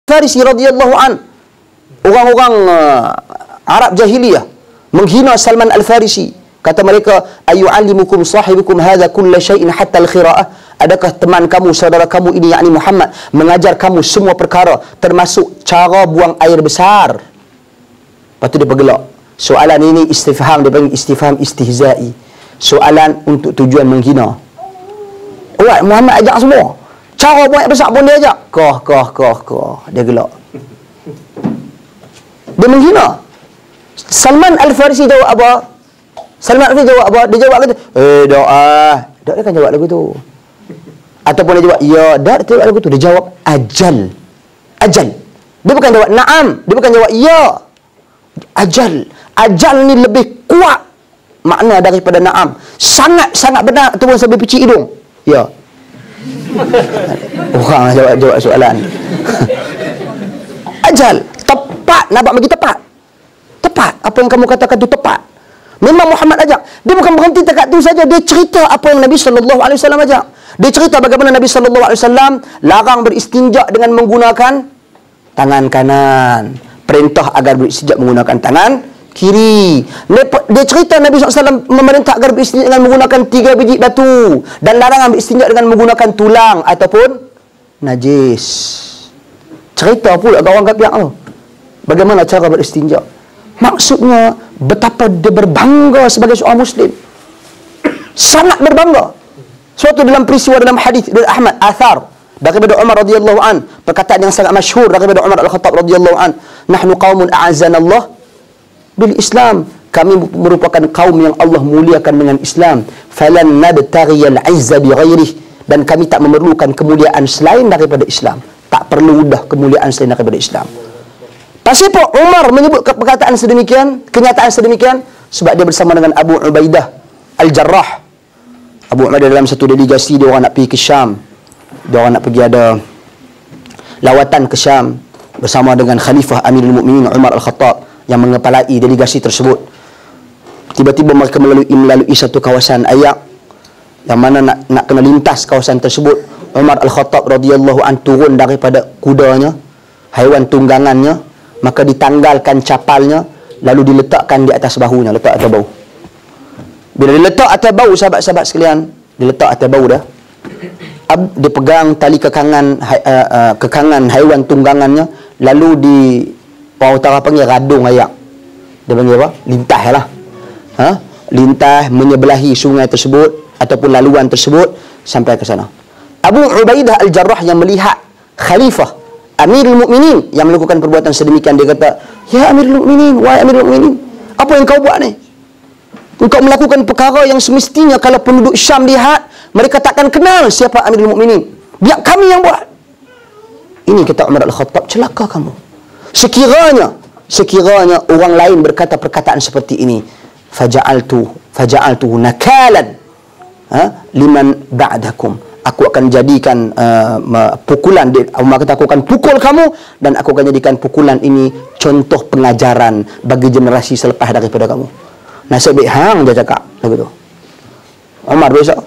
Farisi radhiyallahu an. Orang-orang Arab jahiliyah menghina Salman Al-Farisi. Kata mereka, ayyu'allimukum sahibukum hadha kulla syai'in hatta al-khira'ah? Adakah teman kamu, saudara kamu ini, yakni Muhammad, mengajar kamu semua perkara termasuk cara buang air besar? Lepas tu dia bergelak. Soalan ini istifham, dia panggil istifham istihza'i. Soalan untuk tujuan menghina. Alright, Muhammad ajak semua. Cara buang air besar pun dia ajak. Kah. Dia gelak. Dia menghina. Salman Al-Farisi jawab apa? Dia jawab kata, tak dia kan jawab lagu tu. Ataupun dia jawab, ya, tak dia jawab lagu tu. Dia jawab, ajal. Dia bukan jawab na'am. Dia bukan jawab ya. Ajal ni lebih kuat makna daripada na'am. Sangat benar tu pun sampai pecik hidung. Ya. Orang jawab soalan. Ajal. Tepat. Nampak bagi tepat. Apa yang kamu katakan tu tepat. Memang Muhammad ajak. Dia bukan berhenti dekat tu saja. Dia cerita apa yang Nabi SAW ajak. Dia cerita bagaimana Nabi SAW larang beristinja dengan menggunakan tangan kanan. Perintah agar beristinja menggunakan tangan kiri. Dia cerita Nabi SAW memerintah agar beristinja dengan menggunakan 3 biji batu. Dan larangan beristinja dengan menggunakan tulang ataupun najis. Cerita pula kawan kapiak tu. Bagaimana cara beristinja. Maksudnya betapa dia berbangga sebagai seorang Muslim. Sangat berbangga. Suatu dalam peristiwa dalam hadis dari Ahmad Athar daripada Umar radhiyallahu an, perkataan yang sangat masyhur daripada Umar Al-Khattab radhiyallahu an, nahnu qaumun a'azzanallah bil Islam. Kami merupakan kaum yang Allah muliakan dengan Islam. Falan nabtaghiyal 'izza bi ghairihi, dan kami tak memerlukan kemuliaan selain daripada Islam. Tak perlu dah kemuliaan selain daripada Islam. Kenapa Umar menyebut perkataan sedemikian, kenyataan sedemikian? Sebab dia bersama dengan Abu Ubaidah Al-Jarrah. Abu Ubaidah dalam satu delegasi, dia orang nak pergi ke Syam. Dia orang nak pergi ada lawatan ke Syam bersama dengan Khalifah Amirul Mukminin Umar Al-Khattab yang mengepalai delegasi tersebut. Tiba-tiba mereka melalui satu kawasan ayak yang mana nak kena lintas kawasan tersebut. Umar Al-Khattab radhiyallahu an turun daripada kudanya, haiwan tunggangannya, maka ditanggalkan capalnya, lalu diletakkan di atas bahunya, letak atas bahu. Bila diletak atas bahu, sahabat-sahabat sekalian, diletak atas bahu dah, dia pegang tali kekangan haiwan tunggangannya, lalu di orang utara panggil radung ayak. Dia panggil apa? Lintah lah. Lintah menyebelahi sungai tersebut ataupun laluan tersebut sampai ke sana. Abu Ubaidah Al-Jarrah yang melihat Khalifah Amirul Mukminin yang melakukan perbuatan sedemikian, dia kata, ya Amirul Mukminin, wahai Amirul Mukminin, apa yang kau buat ni? Engkau melakukan perkara yang semestinya kalau penduduk Syam lihat, mereka takkan kenal siapa Amirul Mukminin. Biar kami yang buat. Ini kata Umar Al-Khattab, celaka kamu. Sekiranya orang lain berkata perkataan seperti ini, faja'altu nakalan liman ba'dakum. Aku akan jadikan pukulan, Umar kata, aku akan pukul kamu, dan aku akan jadikan pukulan ini contoh pengajaran bagi generasi selepas daripada kamu. Nasib baik hang, dia cakap begitu. Umar besok.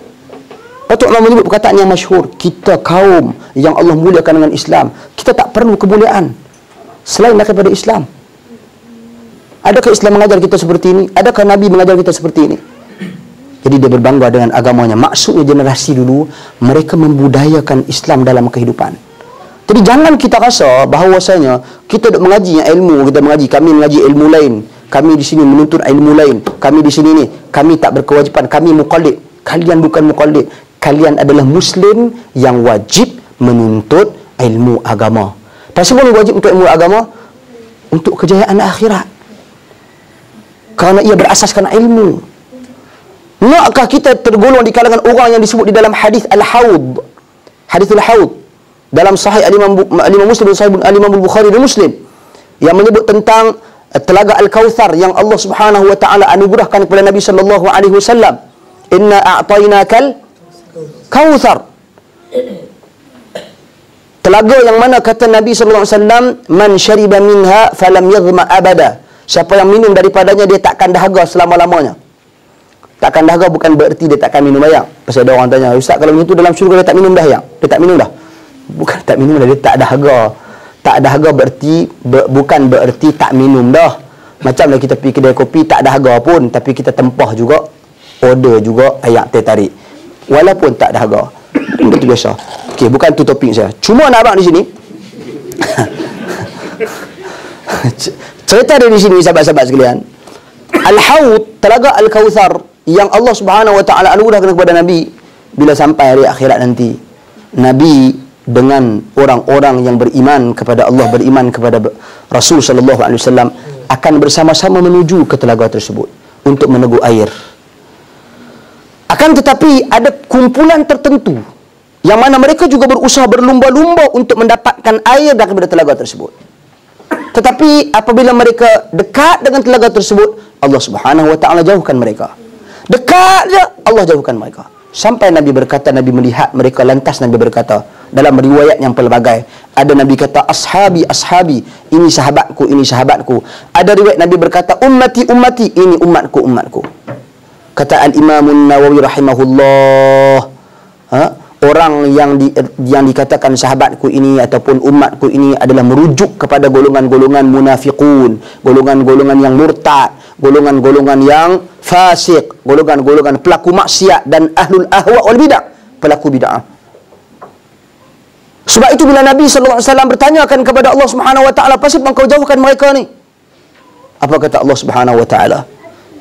Patut Umar menyebut perkataan yang masyhur, kita kaum yang Allah muliakan dengan Islam, kita tak perlu kemuliaan selain daripada Islam. Adakah Islam mengajar kita seperti ini? Adakah Nabi mengajar kita seperti ini? Jadi dia berbangga dengan agamanya. Maksudnya generasi dulu, mereka membudayakan Islam dalam kehidupan. Jadi jangan kita rasa bahawasanya kita duk mengaji yang ilmu, kita mengaji, kami mengaji ilmu lain, kami di sini menuntut ilmu lain, kami di sini ni, kami tak berkewajipan, kami muqallid. Kalian bukan muqallid. Kalian adalah Muslim yang wajib menuntut ilmu agama. Pasal wajib untuk ilmu agama? Untuk kejayaan akhirat. Kerana ia berasaskan ilmu. Nakkah kita tergolong di kalangan orang yang disebut di dalam hadis Al-Haud? Hadis Al-Haud dalam Sahih Al-Imam Muslim, Sahih Al-Imam Al-Bukhari dan Muslim, yang menyebut tentang telaga Al-Kautsar yang Allah Subhanahu wa taala anugerahkan kepada Nabi sallallahu alaihi wasallam. Inna a'tainakal kautsar. Telaga yang mana kata Nabi sallallahu alaihi wasallam, man syariba minha falam yadhma abada. Siapa yang minum daripadanya, dia takkan dahaga selama-lamanya. Takkan dahaga bukan bererti dia takkan minum air. Pasal ada orang tanya, Ustaz, kalau begitu dalam syurga dia tak minum dah air? Dia tak minum dah? Bukan tak minum dah, dia tak dahaga. Tak dahaga berarti bukan berarti tak minum dah. Macamlah kita pergi kedai kopi tak dahaga pun, tapi kita tempah juga, order juga air teh tarik. Walaupun tak dahaga. Itu biasa. Okey, bukan tu topik saya. Cuma nak abang di sini. Cerita dari sini sahabat-sahabat sekalian. Al-Haud, telaga Al-Kautsar yang Allah Subhanahu wa taala anugerahkan kepada Nabi bila sampai hari akhirat nanti. Nabi dengan orang-orang yang beriman kepada Allah, beriman kepada Rasul sallallahu alaihi wasallam akan bersama-sama menuju ke telaga tersebut untuk meneguk air. Akan tetapi ada kumpulan tertentu yang mana mereka juga berusaha berlumba-lumba untuk mendapatkan air daripada telaga tersebut. Tetapi apabila mereka dekat dengan telaga tersebut, Allah Subhanahu wa taala jauhkan mereka. Dekat je Allah jauhkan mereka. Sampai Nabi berkata, Nabi melihat mereka, lantas Nabi berkata, dalam riwayat yang pelbagai, ada Nabi kata, ashabi, ashabi, ini sahabatku, ini sahabatku. Ada riwayat Nabi berkata, ummati, ummati, ini umatku, umatku. Kata Al-Imam Nawawi rahimahullah, orang yang dikatakan sahabatku ini ataupun umatku ini adalah merujuk kepada golongan-golongan munafiqun, golongan-golongan yang murtad, golongan-golongan yang fasik, golongan-golongan pelaku maksiat dan ahlul ahwa wal bidah, pelaku bid'ah. Sebab itu bila Nabi sallallahu alaihi wasallam bertanyakan kepada Allah Subhanahu wa taala, "Pasal engkau jauhkan mereka ni?" Apa kata Allah Subhanahu wa taala?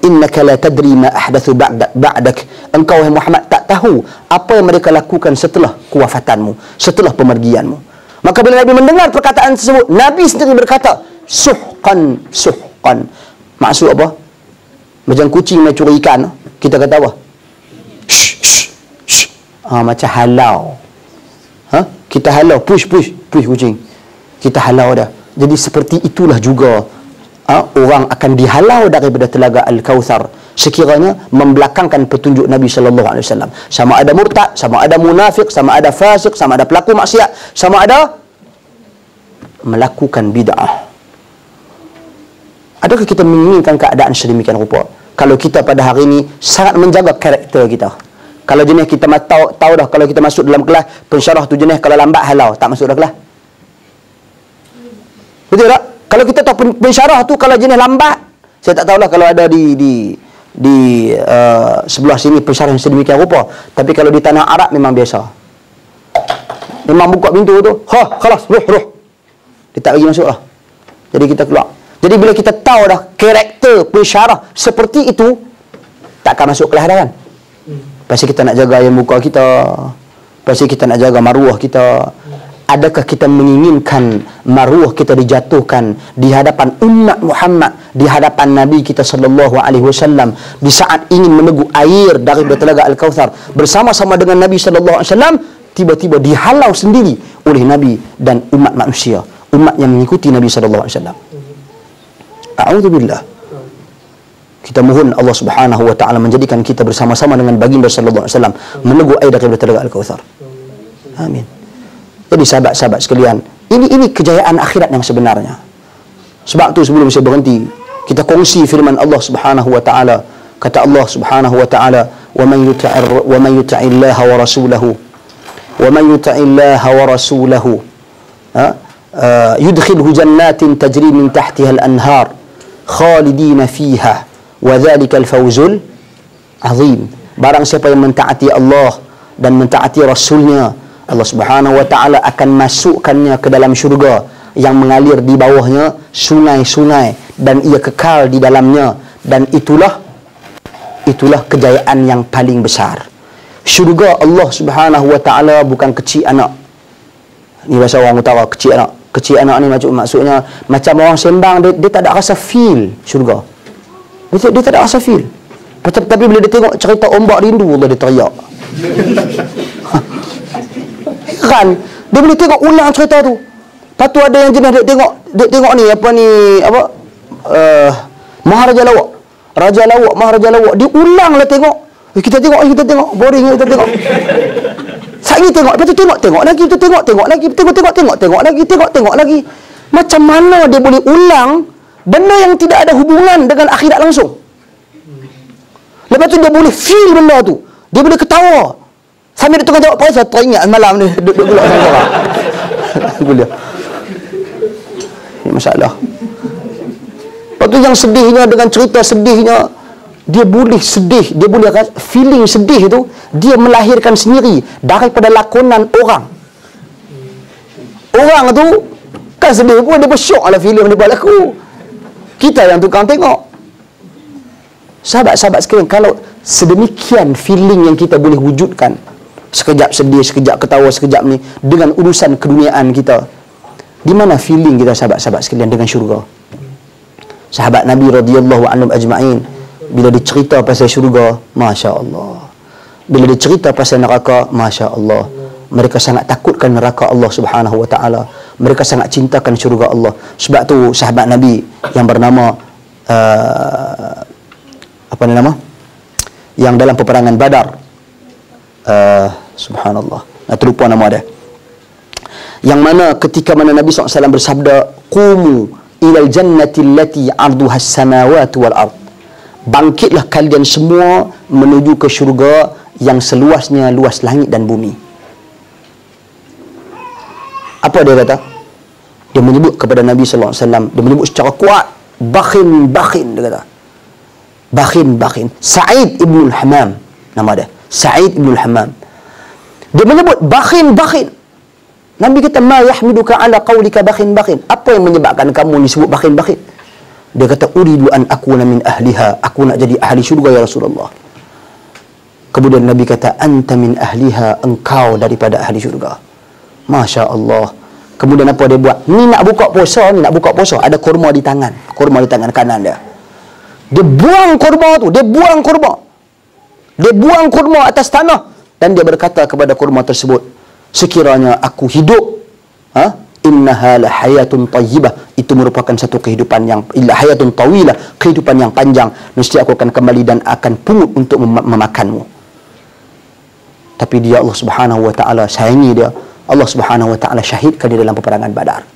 "Innaka la tadri ma ahdathu ba'dak." Engkau wahai Muhammad tak tahu apa yang mereka lakukan setelah kewafatanmu, setelah pemergianmu. Maka bila Nabi mendengar perkataan tersebut, Nabi sendiri berkata, "Suhqan, suhqan." Maksud apa? Macam kucing nak curi ikan, kita kata apa? Shh, shh, shh. Macam halau. Kita halau, push kucing. Kita halau dah. Jadi seperti itulah juga orang akan dihalau daripada telaga Al-Kautsar sekiranya membelakangkan petunjuk Nabi sallallahu alaihi wasallam. Sama ada murtad, sama ada munafik, sama ada fasik, sama ada pelaku maksiat, sama ada melakukan bid'ah. Adakah kita menginginkan keadaan sedemikian rupa? Kalau kita pada hari ini sangat menjaga karakter kita. Kalau jenis kita tahu dah, kalau kita masuk dalam kelas pensyarah tu jenis kalau lambat halau, tak masuk dah kelas. Betul tak? Kalau kita tahu pensyarah tu kalau jenis lambat, saya tak tahulah kalau ada di sebelah sini pensyarah yang sedemikian rupa. Tapi kalau di tanah Arab memang biasa. Memang buka pintu tu, khalas, ruh. Dia tak bagi masuk lah. Jadi kita keluar. Jadi bila kita tahu dah karakter pensyarah seperti itu, tak akan masuk kelas dah kan? Pasti kita nak jaga yang muka kita, pasti kita nak jaga maruah kita. Adakah kita menginginkan maruah kita dijatuhkan di hadapan umat Muhammad, di hadapan Nabi kita sallallahu alaihi wasallam di saat ingin meneguk air dari telaga Al-Kautsar bersama-sama dengan Nabi sallallahu alaihi wasallam, tiba-tiba dihalau sendiri oleh Nabi dan umat manusia, umat yang mengikuti Nabi sallallahu alaihi wasallam. A'udzubillah. Kita mohon Allah Subhanahu wa taala menjadikan kita bersama-sama dengan baginda sallallahu alaihi wasallam meneguk air dari telaga Al-Kautsar. Amin. Jadi sahabat-sahabat sekalian, ini kejayaan akhirat yang sebenarnya. Sebab tu sebelum saya berhenti, kita kongsi firman Allah Subhanahu wa taala. Kata Allah Subhanahu wa taala, "Wa man yuti'illaha wa rasulahu wa man yuti'illaha wa rasulahu yudkhilhu jannatin tajri min tahtiha al-anhar khalidina fiha wa dhalika al-fawzul azim." Barang siapa yang mentaati Allah dan mentaati Rasulnya, Allah Subhanahu wa taala akan masukkannya ke dalam syurga yang mengalir di bawahnya sungai-sungai dan ia kekal di dalamnya, dan itulah kejayaan yang paling besar. Syurga Allah Subhanahu wa taala bukan kecil anak. Ni bahasa orang utara, kecil anak. Kecil anak ni maksudnya macam orang sembang, dia tak ada rasa feel syurga. Dia tak ada rasa feel. Tapi bila dia tengok cerita ombak rindu, Allah dia teriak. Kan dia boleh tengok ulang cerita tu. Lepas tu ada yang jenis dia tengok ni Maharaja Lawak. Raja Lawak, Maharaja Lawak. Dia ulang lah tengok. Kita tengok, boring kita tengok. Saya tengok, lepas tu tengok lagi, kita tengok lagi. Macam mana dia boleh ulang benda yang tidak ada hubungan dengan akhirat langsung? Lepas tu dia boleh feel benda tu. Dia boleh ketawa. Sambil dia tengah jawab puasa, teringat malam ni duduk pula sama orang. Boleh. ni masalah. Lepas tu yang sedihnya, dengan cerita sedihnya, dia boleh sedih, dia boleh feeling sedih tu, dia melahirkan sendiri daripada lakonan orang. Orang tu kan sedih pun, dia bersyok lah filem dia buat laku. Kita yang tukang tengok. Sahabat-sahabat sekalian, kalau sedemikian feeling yang kita boleh wujudkan, sekejap sedih, sekejap ketawa, sekejap ni, dengan urusan keduniaan kita, di mana feeling kita sahabat-sahabat sekalian dengan syurga? Sahabat Nabi radhiyallahu anhum ajma'in, bila dicerita pasal syurga, Masya Allah. Bila dicerita pasal neraka, Masya Allah. Mereka sangat takutkan neraka Allah subhanahu wa ta'ala. Mereka sangat cintakan syurga Allah. Sebab tu sahabat Nabi yang bernama apa ni nama? Yang dalam peperangan Badar, subhanallah, terlupa nama dia. Yang mana ketika mana Nabi SAW bersabda, Qumu ilal jannati allati arduha as-samawati wal ard. Bangkitlah kalian semua menuju ke syurga yang seluasnya luas langit dan bumi. Apa dia kata? Dia menyebut kepada Nabi SAW, dia menyebut secara kuat, bakhin, dia kata. Bakhin. Sa'id ibn al-Hammam nama dia. Sa'id ibn al-Hammam. Dia menyebut bakhin. Nabi kata, ma yahmiduka ala qawlika bakhin. Apa yang menyebabkan kamu disebut bakhin? Dia kata, uridu an akuna min ahliha. Aku nak jadi ahli syurga ya Rasulullah. Kemudian Nabi kata, anta min ahliha. Engkau daripada ahli syurga. Masya Allah. Kemudian apa dia buat? Ni nak buka puasa. Ada kurma di tangan kanan dia. Dia buang kurma atas tanah, dan dia berkata kepada kurma tersebut, sekiranya aku hidup, innaha la hayatun tayyibah, itu merupakan satu kehidupan yang hayatun tawilah, kehidupan yang panjang, mesti aku akan kembali dan akan pungut untuk memakanmu. Tapi dia, Allah Subhanahu wa taala sayangi dia. Allah Subhanahu wa taala syahidkan dia dalam peperangan Badar.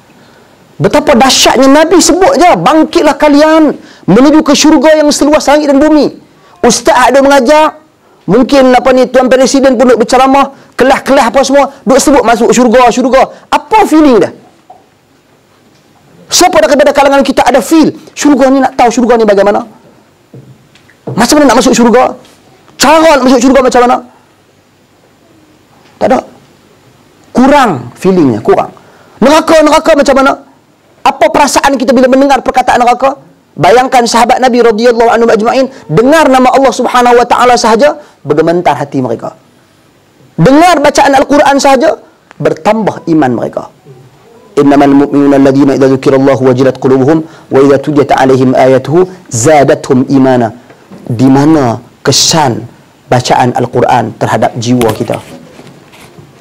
Betapa dahsyatnya Nabi sebut je, bangkitlah kalian menuju ke syurga yang seluas langit dan bumi. Ustaz ada mengajar, mungkin Tuan Presiden pun duk berceramah, kelas-kelas apa semua, duk sebut masuk syurga. Apa feeling dia? Siapa daripada kalangan kita ada feel syurga ni, nak tahu syurga ni bagaimana? Macam mana nak masuk syurga? Cara nak masuk syurga macam mana? Tak ada. Kurang feelingnya, kurang. Neraka macam mana? Apa perasaan kita bila mendengar perkataan neraka? Bayangkan sahabat Nabi radhiyallahu anhum ajma'in, dengar nama Allah Subhanahu wa taala sahaja, bergementar hati mereka. Dengar bacaan Al-Quran sahaja, bertambah iman mereka. Innamal mu'minuna alladhina idza dzukirallahu wajilat qulubuhum wa idza tuliyat 'alaihim ayatuhu zadatuhum imana. Di mana kesan bacaan Al-Quran terhadap jiwa kita?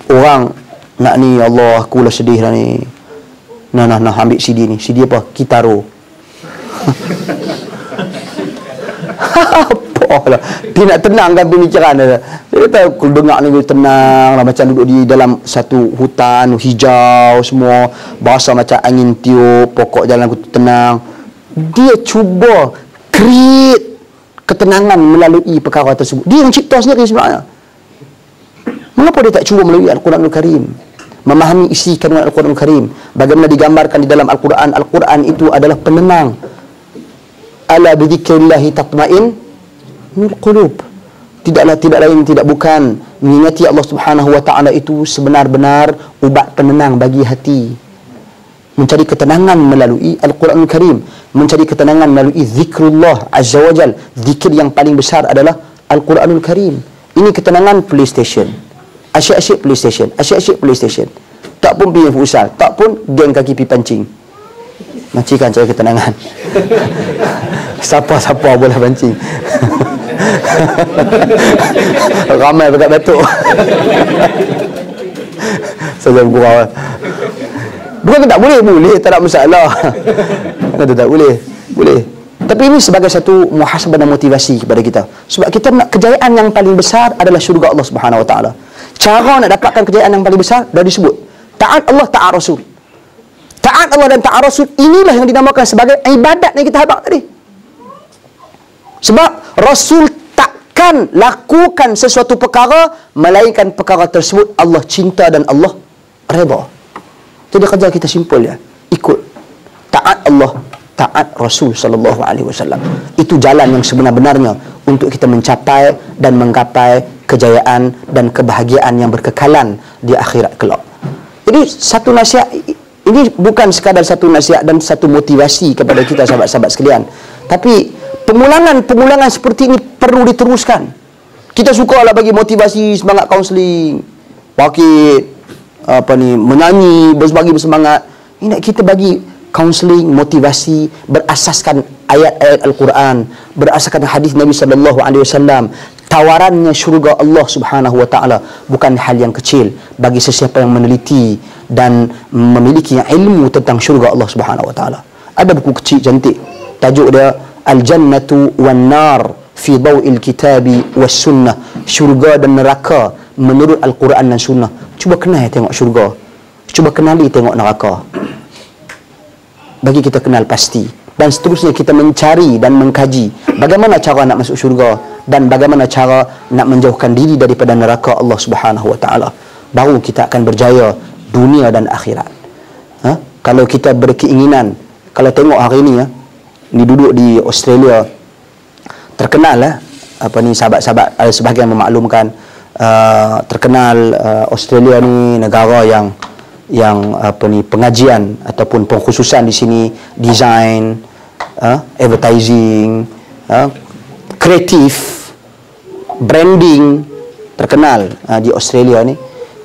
Orang nak ni, Allah, aku lah sedih lah ni. Nah, ambil CD ni. CD apa? Kitaro. Apa lah. Dia nak tenangkan pemikiran dia. Dia kata, aku dengar ni dia tenang lah, macam duduk di dalam satu hutan hijau semua, bahasa macam angin tiup, pokok jalan aku tenang. Dia cuba create ketenangan melalui perkara tersebut. Dia yang cipta sendiri sebenarnya. Mengapa dia tak cuba melalui Al-Quranul Karim? Memahami isi kandungan Al-Quranul Karim. Bagaimana digambarkan di dalam Al-Quran. Al-Quran itu adalah penenang. Ala bidzikrillahi tatma'innul qulub. Tidak lain, tidak bukan, mengingati Allah Subhanahu wa taala itu sebenar-benar ubat penenang bagi hati. Mencari ketenangan melalui Al-Quranul Karim, mencari ketenangan melalui zikrullah azza wajal. Zikir yang paling besar adalah Al-Quranul Karim. Ini ketenangan PlayStation. Asyik-asyik PlayStation. Tak pun pergi futsal, tak pun geng kaki pi pancing. Mancikan cari ketenangan. Siapa boleh pancing. Ramai dekat batuk. Saja gurau. Bukan tak boleh, tak ada masalah. Kata tak boleh. Tapi ini sebagai satu muhasabah dan motivasi kepada kita. Sebab kita nak kejayaan yang paling besar adalah syurga Allah Subhanahu wa taala. Cara nak dapatkan kejayaan yang paling besar dah disebut. Taat Allah, taat Rasul. Taat Allah dan taat Rasul, inilah yang dinamakan sebagai ibadat yang kita habaq tadi. Sebab Rasul takkan lakukan sesuatu perkara melainkan perkara tersebut Allah cinta dan Allah redha. Jadi kerja kita simple ya. Ikut. taat Allah, taat Rasul sallallahu alaihi wasallam. Itu jalan yang sebenar-benarnya untuk kita mencapai dan menggapai kejayaan dan kebahagiaan yang berkekalan di akhirat kelak. Jadi satu nasihat ini bukan sekadar satu nasihat dan satu motivasi kepada kita sahabat-sahabat sekalian, tapi pengulangan seperti ini perlu diteruskan. Kita sukalah bagi motivasi, semangat kaunseling, bangkit, menyanyi, berbagi bersemangat. Ini kita bagi kaunseling, motivasi berasaskan ayat-ayat Al-Quran, berasaskan hadis Nabi sallallahu alaihi wasallam. Tawarannya syurga Allah Subhanahu wa taala bukan hal yang kecil bagi sesiapa yang meneliti dan memiliki ilmu tentang syurga Allah Subhanahu wa taala. Ada buku kecil cantik, tajuk dia Al-Jannatu wan Nar fi Daw'il Kitabi was Sunnah. Syurga dan neraka menurut Al-Quran dan Sunnah. Cuba kenal tengok syurga. Cuba kenali tengok neraka. Bagi kita kenal pasti. Dan seterusnya kita mencari dan mengkaji bagaimana cara nak masuk syurga dan bagaimana cara nak menjauhkan diri daripada neraka Allah Subhanahu wa taala. Baru kita akan berjaya dunia dan akhirat. Kalau kita berkeinginan, kalau tengok hari ni ni duduk di Australia, terkenal sahabat-sahabat ada sebahagian memaklumkan, terkenal Australia ni negara yang pengajian ataupun pengkhususan di sini design, advertising, kreatif, branding, terkenal di Australia ni.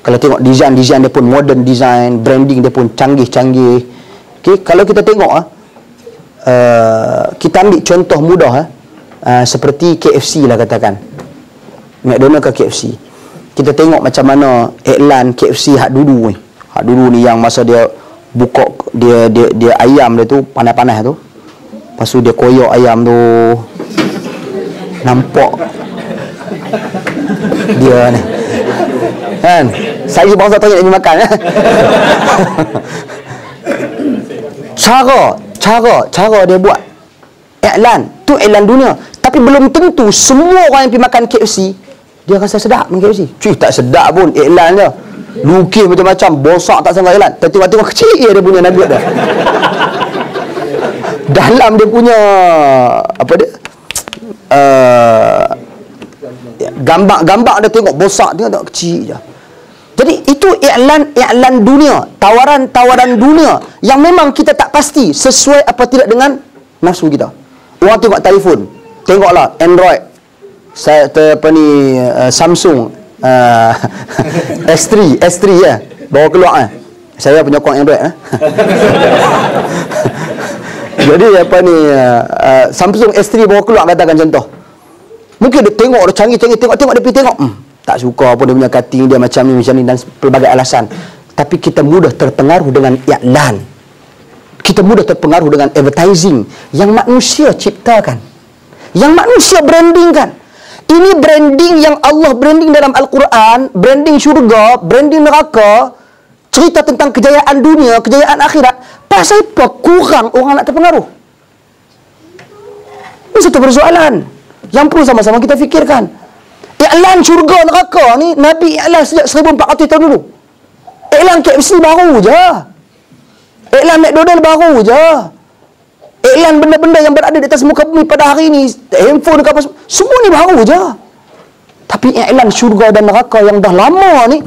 Kalau tengok design dia pun modern design, branding dia pun canggih-canggih. Okay, kalau kita tengok kita ambil contoh mudah seperti KFC lah katakan, McDonald ke KFC. Kita tengok macam mana iklan KFC hak dulu ni. Hak dulu ni yang masa dia buka dia ayam dia tu panas-panas tu. Lepas tu dia koyak ayam tu. Nampak dia ni. Kan? Saya bangsa tanya dia makan Cara dia buat iklan tu iklan dunia, tapi belum tentu semua orang yang pergi makan KFC dia rasa sedap makan KFC. Cuy, tak sedap pun iklan dia. Lukis macam-macam, bosak tak sangka iklan. Tengok-tengok kecil dia punya nugget dah. Dalam dia punya gambar dia tengok bosak, tengok tak kecil je. Jadi itu iklan dunia, tawaran dunia yang memang kita tak pasti sesuai apa tidak dengan nafsu kita. Orang tengok telefon, tengoklah Android, Samsung S3 ya, bawa keluar saya penyokong Android Jadi Samsung S3 bawa keluar, katakan contoh. Mungkin dia tengok dia canggih-canggih, tengok dia pergi tengok, tak suka pun dia punya cutting dia macam ni dan pelbagai alasan. Tapi kita mudah terpengaruh dengan iklan. Kita mudah terpengaruh dengan advertising yang manusia ciptakan, yang manusia brandingkan. Ini branding yang Allah branding dalam Al-Quran, branding syurga, branding neraka, cerita tentang kejayaan dunia, kejayaan akhirat. Pasal apa kurang orang nak terpengaruh? Ini satu persoalan yang perlu sama-sama kita fikirkan. Iklan syurga neraka ni Nabi iklan sejak 1400 tahun dulu. Iklan KFC baru je. Iklan McDonald baru je. Iklan benda-benda yang berada di atas muka bumi pada hari ini, handphone ke apa, semua ni baru je. Tapi iklan syurga dan neraka yang dah lama ni,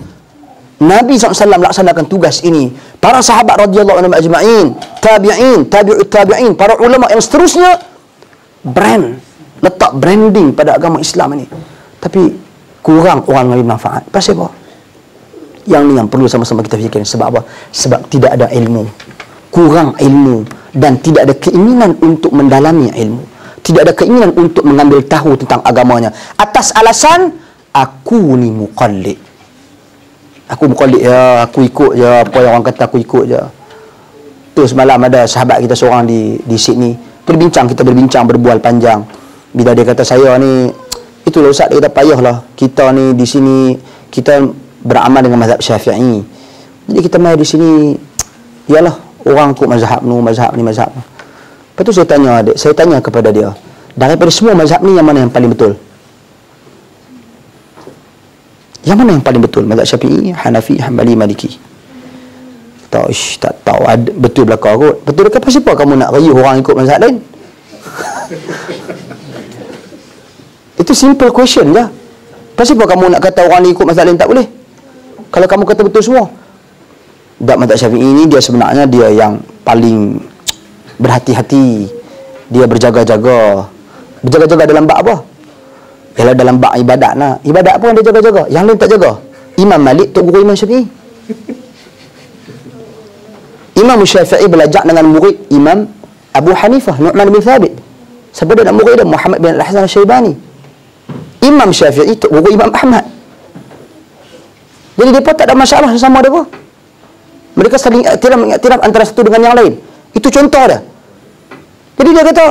Nabi SAW laksanakan tugas ini. Para sahabat radhiyallahu anhum ajma'in, tabi'in, tabi'ut tabi'in, para ulama yang seterusnya, letak branding pada agama Islam ini. Tapi kurang orang mengambil manfaat. Pasal apa? Yang ni yang perlu sama-sama kita fikirkan. Sebab apa? Sebab tidak ada ilmu. Kurang ilmu dan tidak ada keinginan untuk mendalami ilmu. Tidak ada keinginan untuk mengambil tahu tentang agamanya. Atas alasan aku ni muqallid. Aku muqallid ya, aku ikut je apa yang orang kata, aku ikut je. Tu semalam ada sahabat kita seorang di Sydney. Kita berbincang berbual panjang. Bila dia kata saya ni, itulah Ustaz, dia kata payahlah kita ni di sini kita beramal dengan mazhab Syafi'i. Jadi kita mai di sini ialah orang ikut mazhab ni. Lepas tu saya tanya kepada dia, daripada semua mazhab ni yang mana yang paling betul? Yang mana yang paling betul? Mazhab Syafi'i, Hanafi, Hanbali, Maliki. Kata, tak tahu, betul belakang kot. Betul ke pasal apa kamu nak rayuh orang ikut mazhab lain? Itu simple question je. Pasal apa kamu nak kata orang ni ikut mazhab lain tak boleh? Kalau kamu kata betul semua. Dan mazhab Syafi'i ini dia sebenarnya dia yang paling berhati-hati. Dia berjaga-jaga. Berjaga-jaga dalam bab apa? Ialah dalam bab ibadat lah. Ibadat apa yang dia jaga-jaga? Yang lain tak jaga. Imam Malik, tok guru Imam Syafi'i. Imam Syafi'i belajar dengan murid Imam Abu Hanifah, Nu'man bin Thabit. Siapa dia nak murid dia? Muhammad bin Al-Hasan Al-Syaibani. Imam Syafi'i tok guru Imam Ahmad. Jadi mereka tak ada masalah sama dia apa. Mereka saling iktiraf antara satu dengan yang lain. Itu contoh dia. Jadi dia kata,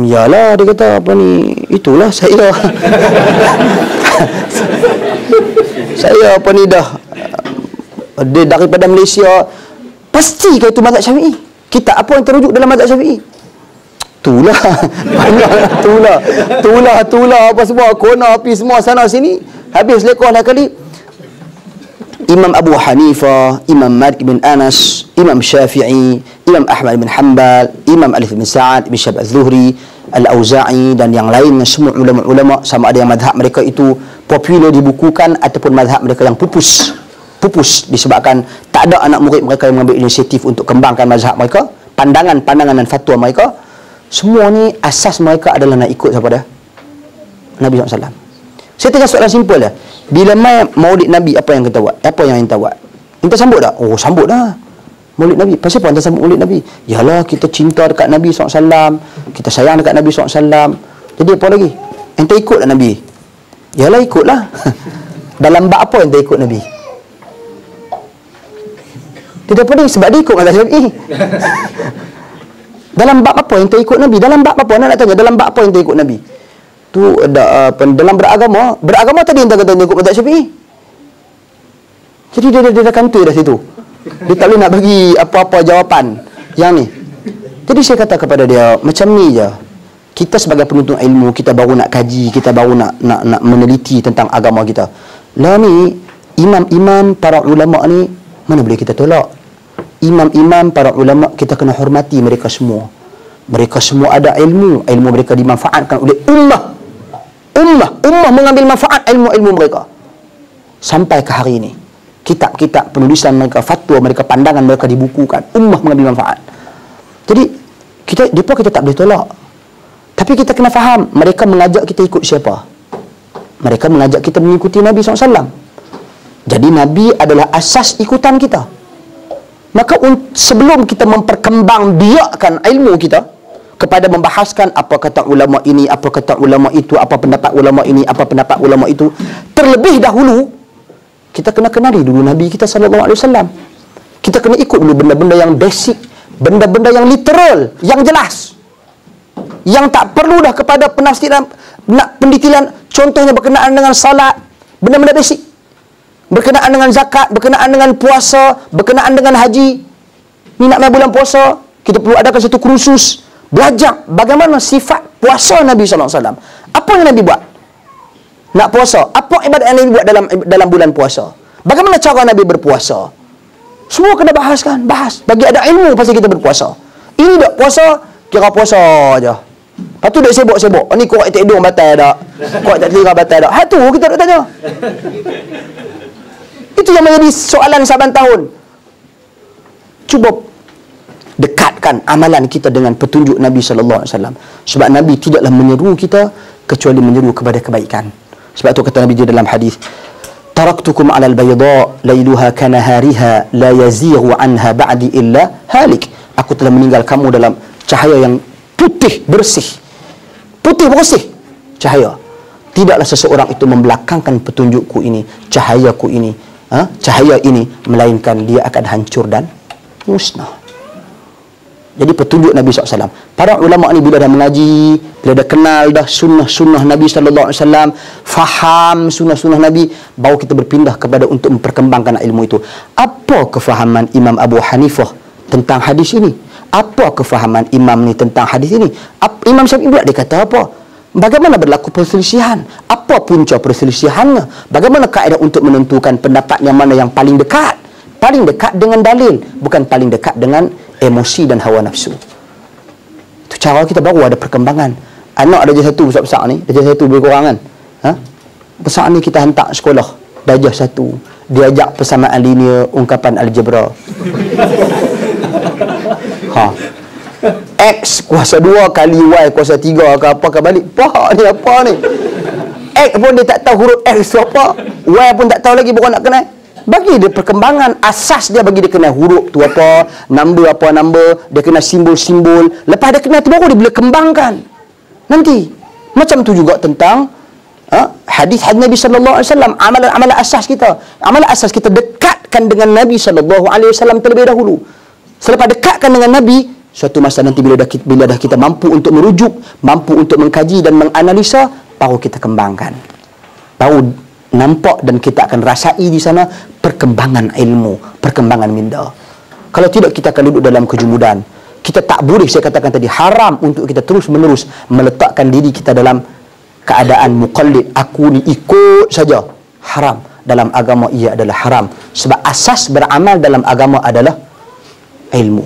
iyalah, dia kata apa ni, itulah saya saya apa ni dah dia daripada Malaysia, pasti ke itu mazhab Syafi'i. Kita apa yang terujuk dalam mazhab Syafi'i? Itulah banyak tulah apa semua, kona api semua sana sini, habis lekoh dah kali. Imam Abu Hanifah, Imam Malik bin Anas, Imam Syafi'i, Imam Ahmad bin Hanbal, Imam Alif bin Sa'ad, Ibn Syihab Az-Zuhri, Al-Auza'i dan yang lainnya, semua ulama-ulama, sama ada yang mazhab mereka itu popular dibukukan ataupun mazhab mereka yang pupus disebabkan tak ada anak murid mereka yang mengambil inisiatif untuk kembangkan mazhab mereka, pandangan dan fatwa mereka. Semua ni asas mereka adalah nak ikut siapa dia? Nabi SAW. Saya tanya soalan simple dah. Bila mai maulid Nabi, apa yang kita buat? Apa yang kita buat? Kita sambut tak? Oh, sambut dah. Maulid Nabi. Pasal apa kita sambut maulid Nabi? Yalah, kita cinta dekat Nabi SAW. Kita sayang dekat Nabi SAW. Jadi apa lagi? Ente ikutlah Nabi. Yalah, ikutlah. Dalam bab apa ente ikut Nabi? Tidak pedih sebab dia ikut mazhab Syafi'i. Dalam bab apa ente ikut Nabi? Dalam bab apa? Nak tanya, dalam bab apa ente ikut Nabi? Tu dalam beragama tadi yang kata dia ikut mazhab Syafi'i. Jadi dia dah kantoi dah situ. Dia tak boleh nak bagi apa-apa jawapan yang ni. Jadi saya kata kepada dia, macam ni je. Kita sebagai penuntut ilmu, kita baru nak kaji, kita baru nak meneliti tentang agama kita. Lah ni imam-imam para ulama ni mana boleh kita tolak. Imam-imam para ulama kita kena hormati mereka semua. Mereka semua ada ilmu mereka dimanfaatkan oleh ummah mengambil manfaat ilmu mereka sampai ke hari ini. Kitab-kitab penulisan mereka, fatwa mereka, pandangan mereka dibukukan, ummah mengambil manfaat. Jadi kita tak boleh tolak, tapi kita kena faham mereka mengajak kita ikut siapa. Mereka mengajak kita mengikuti Nabi SAW. Jadi Nabi adalah asas ikutan kita. Maka sebelum kita memperkembangbiakkan ilmu kita kepada membahaskan apa kata ulama ini, apa kata ulama itu, apa pendapat ulama ini, apa pendapat ulama itu, terlebih dahulu kita kena kenali dulu Nabi kita SAW. Kita kena ikut dulu benda-benda yang basic, benda-benda yang literal, yang jelas, yang tak perlu dah kepada penafsiran, pendetilan. Contohnya berkenaan dengan salat, benda-benda basic, berkenaan dengan zakat, berkenaan dengan puasa, berkenaan dengan haji. Ni nak main bulan puasa, kita perlu adakan satu kursus belajar bagaimana sifat puasa Nabi SAW. Apa yang Nabi buat nak puasa? Apa ibadat yang Nabi buat dalam bulan puasa? Bagaimana cara Nabi berpuasa? Semua kena bahas. Bagi ada ilmu pasal kita berpuasa. Ini tak puasa, kira puasa aja. Lepas tu duk sibuk-sibuk. Ni korek tak hidung batal tak? Korek tak telinga batal tak? Tu kita nak tanya. Itu yang menjadi soalan saban tahun. Cuba dekatkan amalan kita dengan petunjuk Nabi SAW. Sebab Nabi tidaklah menyeru kita kecuali menyeru kepada kebaikan. Sebab tu kata Nabi dalam hadis, taraktukum 'alal bayda lailuha kanahariha la yazighu 'anha ba'di illa halik. Aku telah meninggal kamu dalam cahaya yang putih bersih cahaya. Tidaklah seseorang itu membelakangkan petunjukku ini, cahaya ini, melainkan dia akan hancur dan musnah. Jadi petunjuk Nabi SAW. Para ulama ni bila dah mengaji, bila dah kenal dah sunnah-sunnah Nabi SAW, faham sunnah-sunnah Nabi, baru kita berpindah kepada untuk memperkembangkan ilmu itu. Apa kefahaman Imam Abu Hanifah tentang hadis ini? Apa kefahaman imam ni tentang hadis ini? Imam Syafi'i pula dia kata apa? Bagaimana berlaku perselisihan? Apa punca perselisihannya? Bagaimana kaedah untuk menentukan pendapat yang mana yang paling dekat? paling dekat dengan dalil, bukan paling dekat dengan emosi dan hawa nafsu. Itu cara kita baru ada perkembangan. Anak darjah 1 besar-besar ni, darjah 1 lebih kurang kan. Besar ni kita hantar sekolah darjah 1, diajak persamaan linear, ungkapan algebra. X kuasa 2 kali Y kuasa 3 ke apa ke balik. Apa ni? X pun dia tak tahu huruf X tu apa. Y pun tak tahu lagi, bukan nak kenal. Bagi dia perkembangan asas dia, bagi dia kenal huruf tu apa, number apa number, dia kenal simbol-simbol. Lepas dia kenal tu baru dia boleh kembangkan. Nanti macam tu juga tentang hadis-hadis Nabi sallallahu alaihi wasallam, amalan-amalan asas kita. Amalan asas kita dekatkan dengan Nabi sallallahu alaihi wasallam terlebih dahulu. Selepas dekatkan dengan Nabi, suatu masa nanti bila dah kita mampu untuk merujuk, mampu untuk mengkaji dan menganalisa, baru kita kembangkan. Baru nampak dan kita akan rasai di sana perkembangan ilmu, perkembangan minda. Kalau tidak, kita akan duduk dalam kejumudan. Kita tak boleh, saya katakan tadi, haram untuk kita terus-menerus meletakkan diri kita dalam keadaan muqallid. Aku ni ikut saja. Haram. Dalam agama ia adalah haram. Sebab asas beramal dalam agama adalah ilmu.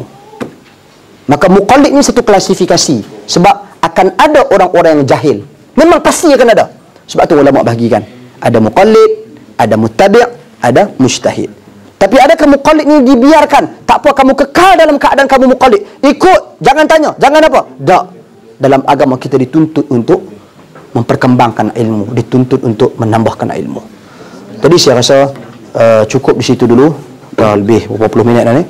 Maka muqallid ni satu klasifikasi. Sebab akan ada orang-orang yang jahil. Memang pasti akan ada. Sebab tu ulama bahagikan. Ada muqallid, ada muttabi', ada mujtahid. Tapi adakah muqallid ni dibiarkan? Tak apa, kamu kekal dalam keadaan kamu muqallid. Ikut, jangan tanya, jangan apa. Tak. Dalam agama kita dituntut untuk memperkembangkan ilmu, dituntut untuk menambahkan ilmu. Tadi saya rasa cukup di situ dulu. Dah lebih beberapa puluh minit dah ni.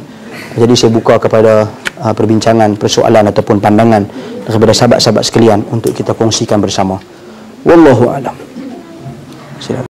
Jadi saya buka kepada perbincangan, persoalan ataupun pandangan daripada sahabat-sahabat sekalian untuk kita kongsikan bersama. Wallahu a'lam. Silakan.